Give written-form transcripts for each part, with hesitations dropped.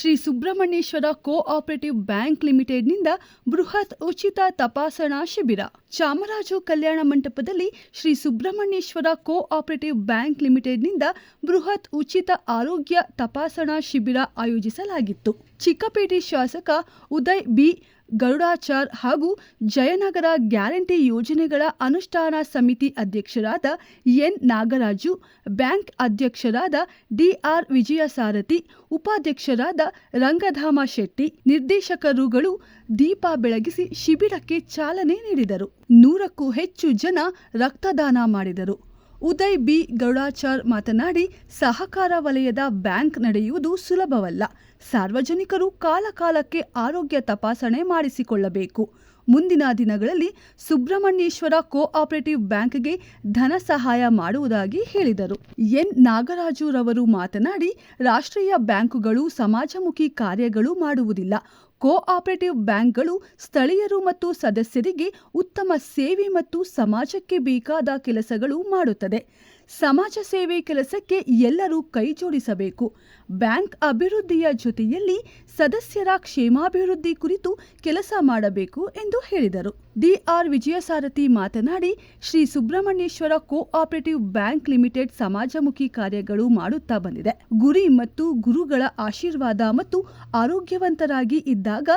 Shri Subrahmanyeshwara cooperative bank ಲಿಮಿಟೆಡ್ನಿಂದ ಬೃಹತ್ ಉಚಿತ ತಪಾಸಣಾ ಶಿಬಿರ. ಚಾಮರಾಜು ಕಲ್ಯಾಣ ಮಂಟಪದಲ್ಲಿ ಶ್ರೀ ಸುಬ್ರಹ್ಮಣ್ಯೇಶ್ವರ ಕೋಆಪರೇಟಿವ್ ಬ್ಯಾಂಕ್ ಲಿಮಿಟೆಡ್ನಿಂದ ಬೃಹತ್ ಉಚಿತ ಆರೋಗ್ಯ ತಪಾಸಣಾ ಶಿಬಿರ ಆಯೋಜಿಸಲಾಗಿತ್ತು. ಚಿಕ್ಕಪೇಟೆ ಶಾಸಕ ಉದಯ್ ಬಿ ಗರುಡಾಚಾರ್ ಹಾಗೂ ಜಯನಗರ ಗ್ಯಾರಂಟಿ ಯೋಜನೆಗಳ ಅನುಷ್ಠಾನ ಸಮಿತಿ ಅಧ್ಯಕ್ಷರಾದ ಎನ್ ನಾಗರಾಜು, ಬ್ಯಾಂಕ್ ಅಧ್ಯಕ್ಷರಾದ ಡಿಆರ್ ವಿಜಯಸಾರಥಿ, ಉಪಾಧ್ಯಕ್ಷರಾದ ರಂಗಧಾಮ ಶೆಟ್ಟಿ, ನಿರ್ದೇಶಕರುಗಳು ದೀಪ ಬೆಳಗಿಸಿ ಶಿಬಿರಕ್ಕೆ ಚಾಲನೆ ನೀಡಿದರು. 100ಕ್ಕೂ ಹೆಚ್ಚು ಜನ ರಕ್ತದಾನ ಮಾಡಿದರು. ಉದಯ್ ಬಿ ಗರುಡಾಚಾರ್ ಮಾತನಾಡಿ, ಸಹಕಾರ ವಲಯದ ಬ್ಯಾಂಕ್ ನಡೆಯುವುದು ಸುಲಭವಲ್ಲ. ಸಾರ್ವಜನಿಕರು ಕಾಲಕಾಲಕ್ಕೆ ಆರೋಗ್ಯ ತಪಾಸಣೆ ಮಾಡಿಸಿಕೊಳ್ಳಬೇಕು. ಮುಂದಿನ ದಿನಗಳಲ್ಲಿ ಸುಬ್ರಹ್ಮಣ್ಯೇಶ್ವರ ಕೋಆಪರೇಟಿವ್ ಬ್ಯಾಂಕ್ಗೆ ಧನ ಸಹಾಯ ಮಾಡುವುದಾಗಿ ಹೇಳಿದರು. ಎನ್ ನಾಗರಾಜುರವರು ಮಾತನಾಡಿ, ರಾಷ್ಟ್ರೀಯ ಬ್ಯಾಂಕುಗಳು ಸಮಾಜಮುಖಿ ಕಾರ್ಯಗಳು ಮಾಡುವುದಿಲ್ಲ. ಕೋಆಪರೇಟಿವ್ ಬ್ಯಾಂಕ್ಗಳು ಸ್ಥಳೀಯರು ಮತ್ತು ಸದಸ್ಯರಿಗೆ ಉತ್ತಮ ಸೇವೆ ಮತ್ತು ಸಮಾಜಕ್ಕೆ ಬೇಕಾದ ಕೆಲಸಗಳು ಮಾಡುತ್ತದೆ. ಸಮಾಜ ಸೇವೆ ಕೆಲಸಕ್ಕೆ ಎಲ್ಲರೂ ಕೈ ಜೋಡಿಸಬೇಕು. ಬ್ಯಾಂಕ್ ಅಭಿವೃದ್ಧಿಯ ಜೊತೆಯಲ್ಲಿ ಸದಸ್ಯರ ಕ್ಷೇಮಾಭಿವೃದ್ಧಿ ಕುರಿತು ಕೆಲಸ ಮಾಡಬೇಕು ಎಂದು ಹೇಳಿದರು. ಡಿಆರ್ ವಿಜಯಸಾರಥಿ ಮಾತನಾಡಿ, Shri Subrahmanyeshwara cooperative bank limited ಸಮಾಜಮುಖಿ ಕಾರ್ಯಗಳು ಮಾಡುತ್ತಾ ಬಂದಿದೆ. ಗುರಿ ಮತ್ತು ಗುರುಗಳ ಆಶೀರ್ವಾದ ಮತ್ತು ಆರೋಗ್ಯವಂತರಾಗಿ ಇದ್ದಾಗ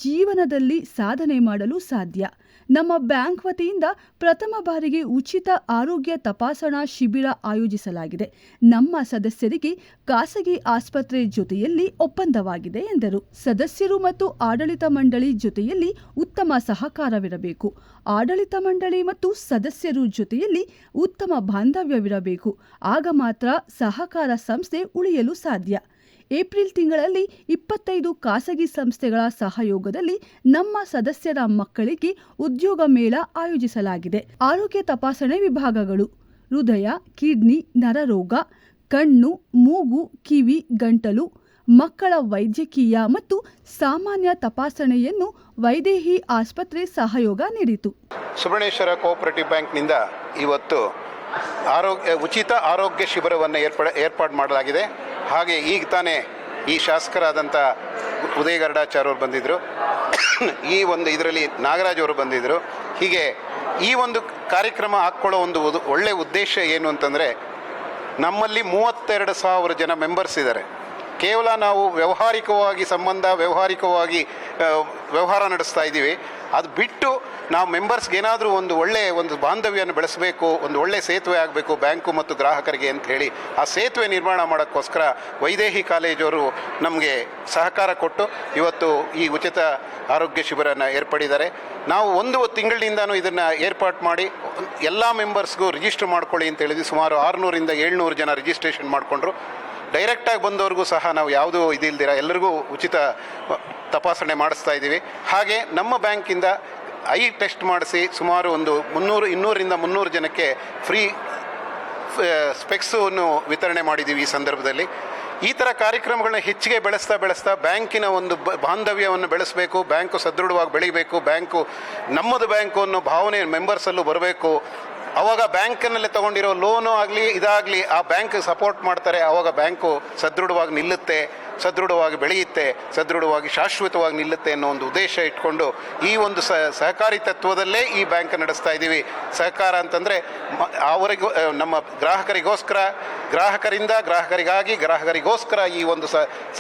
ಜೀವನದಲ್ಲಿ ಸಾಧನೆ ಮಾಡಲು ಸಾಧ್ಯ. ನಮ್ಮ ಬ್ಯಾಂಕ್ ವತಿಯಿಂದ ಪ್ರಥಮ ಬಾರಿಗೆ ಉಚಿತ ಆರೋಗ್ಯ ತಪಾಸಣಾ ಶಿಬಿರ ಆಯೋಜಿಸಲಾಗಿದೆ. ನಮ್ಮ ಸದಸ್ಯರಿಗೆ ಖಾಸಗಿ ಆಸ್ಪತ್ರೆ ಜೊತೆಯಲ್ಲಿ ಒಪ್ಪಂದವಾಗಿದೆ ಎಂದರು. ಸದಸ್ಯರು ಮತ್ತು ಆಡಳಿತ ಮಂಡಳಿ ಜೊತೆಯಲ್ಲಿ ಉತ್ತಮ ಸಹಕಾರವಿರಬೇಕು. ಆಡಳಿತ ಮಂಡಳಿ ಮತ್ತು ಸದಸ್ಯರು ಜೊತೆಯಲ್ಲಿ ಉತ್ತಮ ಬಾಂಧವ್ಯವಿರಬೇಕು. ಆಗ ಮಾತ್ರ ಸಹಕಾರ ಸಂಸ್ಥೆ ಉಳಿಯಲು ಸಾಧ್ಯ. ಏಪ್ರಿಲ್ ತಿಂಗಳಲ್ಲಿ 25 ಖಾಸಗಿ ಸಂಸ್ಥೆಗಳ ಸಹಯೋಗದಲ್ಲಿ ನಮ್ಮ ಸದಸ್ಯರ ಮಕ್ಕಳಿಗೆ ಉದ್ಯೋಗ ಮೇಳ ಆಯೋಜಿಸಲಾಗಿದೆ. ಆರೋಗ್ಯ ತಪಾಸಣೆ ವಿಭಾಗಗಳು: ಹೃದಯ, ಕಿಡ್ನಿ, ನರರೋಗ, ಕಣ್ಣು, ಮೂಗು, ಕಿವಿ, ಗಂಟಲು, ಮಕ್ಕಳ ವೈದ್ಯಕೀಯ ಮತ್ತು ಸಾಮಾನ್ಯ ತಪಾಸಣೆಯನ್ನು ವೈದೇಹಿ ಆಸ್ಪತ್ರೆ ಸಹಯೋಗ ನೀಡಿತು. ಸುಬ್ರಹ್ಮಣ್ಯೇಶ್ವರ ಕೋಆಪರೇಟಿವ್ ಬ್ಯಾಂಕ್ನಿಂದ ಇವತ್ತು ಉಚಿತ ಆರೋಗ್ಯ ಶಿಬಿರವನ್ನು ಏರ್ಪಾಡು ಮಾಡಲಾಗಿದೆ. ಹಾಗೆ ಈಗ ತಾನೇ ಈ ಶಾಸಕರಾದಂಥ ಉದಯ್ ಗರುಡಾಚಾರ್ ಅವರು ಬಂದಿದ್ದರು, ಇದರಲ್ಲಿ ನಾಗರಾಜ್ ಅವರು ಬಂದಿದ್ದರು. ಹೀಗೆ ಈ ಒಂದು ಕಾರ್ಯಕ್ರಮ ಹಾಕ್ಕೊಳ್ಳೋ ಒಳ್ಳೆಯ ಉದ್ದೇಶ ಏನು ಅಂತಂದರೆ, ನಮ್ಮಲ್ಲಿ 32,000 ಜನ ಮೆಂಬರ್ಸ್ ಇದ್ದಾರೆ. ಕೇವಲ ನಾವು ವ್ಯವಹಾರಿಕವಾಗಿ ವ್ಯವಹಾರ ನಡೆಸ್ತಾ ಇದ್ದೀವಿ. ಅದು ಬಿಟ್ಟು ನಾವು ಮೆಂಬರ್ಸ್ಗೆ ಏನಾದರೂ ಒಂದು ಬಾಂಧವ್ಯವನ್ನು ಬೆಳೆಸಬೇಕು, ಒಂದು ಒಳ್ಳೆ ಸೇತುವೆ ಆಗಬೇಕು ಬ್ಯಾಂಕು ಮತ್ತು ಗ್ರಾಹಕರಿಗೆ ಅಂತ ಹೇಳಿ ಆ ಸೇತುವೆ ನಿರ್ಮಾಣ ಮಾಡೋಕ್ಕೋಸ್ಕರ ವೈದೇಹಿ ಕಾಲೇಜವರು ನಮಗೆ ಸಹಕಾರ ಕೊಟ್ಟು ಇವತ್ತು ಈ ಉಚಿತ ಆರೋಗ್ಯ ಶಿಬಿರನ ಏರ್ಪಡಿದ್ದಾರೆ. ನಾವು 1 ತಿಂಗಳಿನಿಂದನೂ ಇದನ್ನು ಏರ್ಪಾಡು ಮಾಡಿ ಎಲ್ಲ ಮೆಂಬರ್ಸ್ಗೂ ರಿಜಿಸ್ಟರ್ ಮಾಡ್ಕೊಳ್ಳಿ ಅಂತ ಹೇಳಿದ್ವಿ. ಸುಮಾರು 600ರಿಂದ 700 ಜನ ರಿಜಿಸ್ಟ್ರೇಷನ್ ಮಾಡಿಕೊಂಡ್ರು. ಡೈರೆಕ್ಟಾಗಿ ಬಂದವ್ರಿಗೂ ಸಹ ನಾವು ಯಾವುದೂ ಇದಿಲ್ದಿರ ಎಲ್ಲರಿಗೂ ಉಚಿತ ತಪಾಸಣೆ ಮಾಡಿಸ್ತಾ ಇದ್ದೀವಿ. ಹಾಗೆ ನಮ್ಮ ಬ್ಯಾಂಕಿಂದ ಐ ಟೆಸ್ಟ್ ಮಾಡಿಸಿ ಸುಮಾರು 200ರಿಂದ 300 ಜನಕ್ಕೆ ಫ್ರೀ ಸ್ಪೆಕ್ಸನ್ನು ವಿತರಣೆ ಮಾಡಿದ್ದೀವಿ. ಈ ಸಂದರ್ಭದಲ್ಲಿ ಈ ಥರ ಕಾರ್ಯಕ್ರಮಗಳನ್ನ ಹೆಚ್ಚಿಗೆ ಬೆಳೆಸ್ತಾ ಬ್ಯಾಂಕಿನ ಒಂದು ಬಾಂಧವ್ಯವನ್ನು ಬೆಳೆಸಬೇಕು, ಬ್ಯಾಂಕು ಸದೃಢವಾಗಿ ಬೆಳೀಬೇಕು, ಬ್ಯಾಂಕು ನಮ್ಮದು ಬ್ಯಾಂಕು ಅನ್ನೋ ಭಾವನೆ ಮೆಂಬರ್ಸಲ್ಲೂ ಬರಬೇಕು. ಆವಾಗ ಬ್ಯಾಂಕಿನಲ್ಲೇ ತೊಗೊಂಡಿರೋ ಲೋನು ಆಗಲಿ ಇದಾಗಲಿ ಆ ಬ್ಯಾಂಕ್ ಸಪೋರ್ಟ್ ಮಾಡ್ತಾರೆ. ಆವಾಗ ಬ್ಯಾಂಕು ಸದೃಢವಾಗಿ ನಿಲ್ಲುತ್ತೆ, ಸದೃಢವಾಗಿ ಬೆಳೆಯುತ್ತೆ, ಸದೃಢವಾಗಿ ಶಾಶ್ವತವಾಗಿ ನಿಲ್ಲುತ್ತೆ ಅನ್ನೋ ಒಂದು ಉದ್ದೇಶ ಇಟ್ಕೊಂಡು ಈ ಒಂದು ಸಹಕಾರಿ ತತ್ವದಲ್ಲೇ ಈ ಬ್ಯಾಂಕ್ ನಡೆಸ್ತಾ ಇದ್ದೀವಿ. ಸಹಕಾರ ಅಂತಂದರೆ ಅವರಿಗೂ ನಮ್ಮ ಗ್ರಾಹಕರಿಗೋಸ್ಕರ, ಗ್ರಾಹಕರಿಂದ ಗ್ರಾಹಕರಿಗೋಸ್ಕರ ಈ ಒಂದು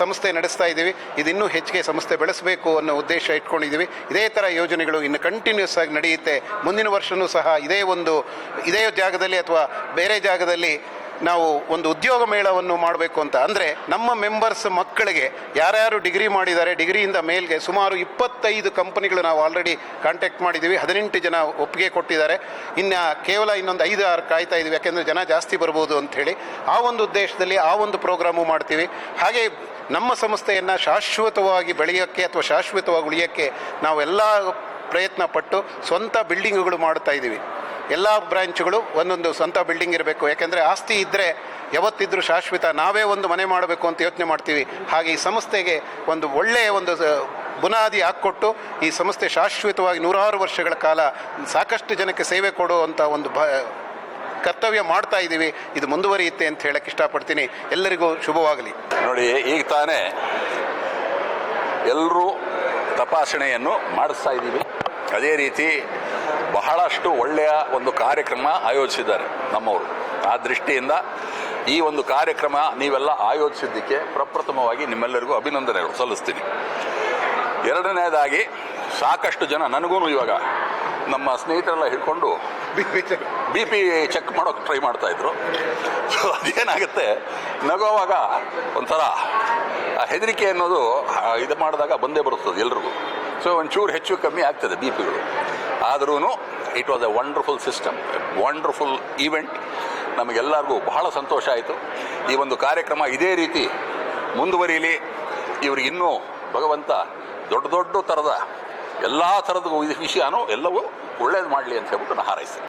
ಸಂಸ್ಥೆ ನಡೆಸ್ತಾ ಇದ್ದೀವಿ. ಇದಿನ್ನೂ ಹೆಚ್ಚಿಗೆ ಸಂಸ್ಥೆ ಬೆಳೆಸಬೇಕು ಅನ್ನೋ ಉದ್ದೇಶ ಇಟ್ಕೊಂಡಿದ್ದೀವಿ. ಇದೇ ಥರ ಯೋಜನೆಗಳು ಇನ್ನು ಕಂಟಿನ್ಯೂಸ್ ಆಗಿ ನಡೆಯುತ್ತೆ. ಮುಂದಿನ ವರ್ಷವೂ ಸಹ ಇದೇ ಜಾಗದಲ್ಲಿ ಅಥವಾ ಬೇರೆ ಜಾಗದಲ್ಲಿ ನಾವು ಒಂದು ಉದ್ಯೋಗ ಮೇಳವನ್ನು ಮಾಡಬೇಕು ಅಂತ. ಅಂದರೆ ನಮ್ಮ ಮೆಂಬರ್ಸ್ ಮಕ್ಕಳಿಗೆ ಯಾರ್ಯಾರು ಡಿಗ್ರಿ ಮಾಡಿದ್ದಾರೆ, ಡಿಗ್ರಿಯಿಂದ ಮೇಲ್ಗೆ ಸುಮಾರು 25 ಕಂಪನಿಗಳು ನಾವು ಆಲ್ರೆಡಿ ಕಾಂಟ್ಯಾಕ್ಟ್ ಮಾಡಿದ್ದೀವಿ. 18 ಜನ ಒಪ್ಪಿಗೆ ಕೊಟ್ಟಿದ್ದಾರೆ. ಕೇವಲ ಇನ್ನೊಂದು 5-6 ಕಾಯ್ತಾ ಇದ್ದೀವಿ, ಯಾಕೆಂದರೆ ಜನ ಜಾಸ್ತಿ ಬರ್ಬೋದು ಅಂಥೇಳಿ. ಆ ಒಂದು ಉದ್ದೇಶದಲ್ಲಿ ಆ ಒಂದು ಪ್ರೋಗ್ರಾಮು ಮಾಡ್ತೀವಿ. ಹಾಗೆ ನಮ್ಮ ಸಂಸ್ಥೆಯನ್ನು ಶಾಶ್ವತವಾಗಿ ಬೆಳೆಯೋಕ್ಕೆ ಅಥವಾ ಶಾಶ್ವತವಾಗಿ ಉಳಿಯೋಕ್ಕೆ ನಾವೆಲ್ಲ ಪ್ರಯತ್ನ ಪಟ್ಟು ಸ್ವಂತ ಬಿಲ್ಡಿಂಗ್ಗಳು ಮಾಡ್ತಾ ಇದ್ದೀವಿ. ಎಲ್ಲ ಬ್ರಾಂಚ್ಗಳು ಒಂದೊಂದು ಸ್ವಂತ ಬಿಲ್ಡಿಂಗ್ ಇರಬೇಕು. ಯಾಕೆಂದರೆ ಆಸ್ತಿ ಇದ್ದರೆ ಯಾವತ್ತಿದ್ರೂ ಶಾಶ್ವತ. ನಾವೇ ಒಂದು ಮನೆ ಮಾಡಬೇಕು ಅಂತ ಯೋಚನೆ ಮಾಡ್ತೀವಿ. ಹಾಗೆ ಈ ಸಂಸ್ಥೆಗೆ ಒಂದು ಒಳ್ಳೆಯ ಬುನಾದಿ ಹಾಕ್ಕೊಟ್ಟು ಈ ಸಂಸ್ಥೆ ಶಾಶ್ವತವಾಗಿ 100 ವರ್ಷಗಳ ಕಾಲ ಸಾಕಷ್ಟು ಜನಕ್ಕೆ ಸೇವೆ ಕೊಡುವಂಥ ಕರ್ತವ್ಯ ಮಾಡ್ತಾ ಇದ್ದೀವಿ. ಇದು ಮುಂದುವರಿಯುತ್ತೆ ಅಂತ ಹೇಳಕ್ಕೆ ಇಷ್ಟಪಡ್ತೀನಿ. ಎಲ್ಲರಿಗೂ ಶುಭವಾಗಲಿ. ನೋಡಿ, ಈಗ ತಾನೇ ಎಲ್ಲರೂ ತಪಾಸಣೆಯನ್ನು ಮಾಡಿಸ್ತಾ ಇದ್ದೀವಿ. ಅದೇ ರೀತಿ ಬಹಳಷ್ಟು ಒಳ್ಳೆಯ ಒಂದು ಕಾರ್ಯಕ್ರಮ ಆಯೋಜಿಸಿದ್ದಾರೆ ನಮ್ಮವರು. ಆ ದೃಷ್ಟಿಯಿಂದ ಈ ಒಂದು ಕಾರ್ಯಕ್ರಮ ನೀವೆಲ್ಲ ಆಯೋಜಿಸಿದ್ದಕ್ಕೆ ಪ್ರಪ್ರಥಮವಾಗಿ ನಿಮ್ಮೆಲ್ಲರಿಗೂ ಅಭಿನಂದನೆಗಳು ಸಲ್ಲಿಸ್ತೀನಿ. ಎರಡನೇದಾಗಿ ಸಾಕಷ್ಟು ಜನ ನನಗೂ ಇವಾಗ ನಮ್ಮ ಸ್ನೇಹಿತರೆಲ್ಲ ಹಿಡ್ಕೊಂಡು ಬಿ ಪಿ ಚೆಕ್ ಮಾಡೋಕೆ ಟ್ರೈ ಮಾಡ್ತಾಯಿದ್ರು. ಸೊ ಅದೇನಾಗುತ್ತೆ, ನಗೋವಾಗ ಒಂಥರ ಹೆದರಿಕೆ ಅನ್ನೋದು ಇದು ಮಾಡಿದಾಗ ಬಂದೇ ಬರುತ್ತದೆ ಎಲ್ರಿಗೂ. ಸೊ ಒಂಚೂರು ಹೆಚ್ಚು ಕಮ್ಮಿ ಆಗ್ತದೆ ಬಿ ಪಿಗಳು. ಆದ್ರೂ it was A wonderful system, wonderful event. ನಮಗೆಲ್ಲರಿಗೂ ಬಹಳ ಸಂತೋಷ ಆಯಿತು. ಈ ಒಂದು ಕಾರ್ಯಕ್ರಮ ಇದೇ ರೀತಿ ಮುಂದುವರಿಯಲಿ. ಇವ್ರಿಗೆ ಇನ್ನೂ ಭಗವಂತ ದೊಡ್ಡ ದೊಡ್ಡ ಥರದ ಎಲ್ಲ ಥರದ ವಿಷಯನೂ ಎಲ್ಲವೂ ಒಳ್ಳೇದು ಮಾಡಲಿ ಅಂತ ಹೇಳ್ಬಿಟ್ಟು ನಾನು ಹಾರೈಸ್ತೀನಿ.